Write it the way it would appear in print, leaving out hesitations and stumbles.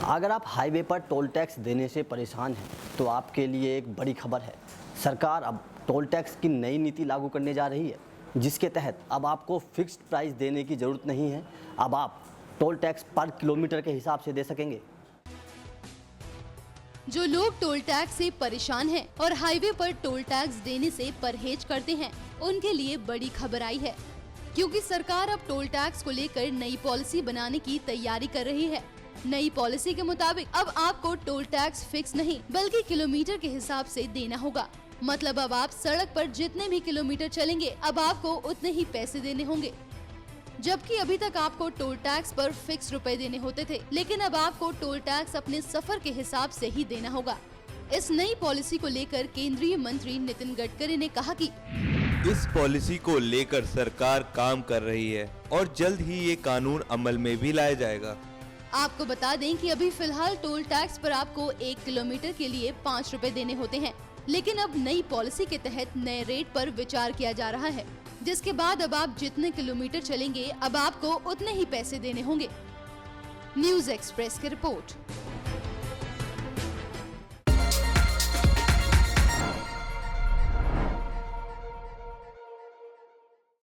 अगर आप हाईवे पर टोल टैक्स देने से परेशान हैं तो आपके लिए एक बड़ी खबर है। सरकार अब टोल टैक्स की नई नीति लागू करने जा रही है, जिसके तहत अब आपको फिक्स्ड प्राइस देने की ज़रूरत नहीं है। अब आप टोल टैक्स पर किलोमीटर के हिसाब से दे सकेंगे। जो लोग टोल टैक्स से परेशान हैं और हाईवे पर टोल टैक्स देने से परहेज करते हैं, उनके लिए बड़ी खबर आई है, क्योंकि सरकार अब टोल टैक्स को लेकर नई पॉलिसी बनाने की तैयारी कर रही है। नई पॉलिसी के मुताबिक अब आपको टोल टैक्स फिक्स नहीं बल्कि किलोमीटर के हिसाब से देना होगा। मतलब अब आप सड़क पर जितने भी किलोमीटर चलेंगे, अब आपको उतने ही पैसे देने होंगे। जबकि अभी तक आपको टोल टैक्स पर फिक्स रुपए देने होते थे, लेकिन अब आपको टोल टैक्स अपने सफर के हिसाब से ही देना होगा। इस नई पॉलिसी को लेकर केंद्रीय मंत्री नितिन गडकरी ने कहा कि इस पॉलिसी को लेकर सरकार काम कर रही है और जल्द ही ये कानून अमल में भी लाया जाएगा। आपको बता दें कि अभी फिलहाल टोल टैक्स पर आपको 1 किलोमीटर के लिए 5 रुपए देने होते हैं, लेकिन अब नई पॉलिसी के तहत नए रेट पर विचार किया जा रहा है, जिसके बाद अब आप जितने किलोमीटर चलेंगे, अब आपको उतने ही पैसे देने होंगे। न्यूज़ एक्सप्रेस की रिपोर्ट।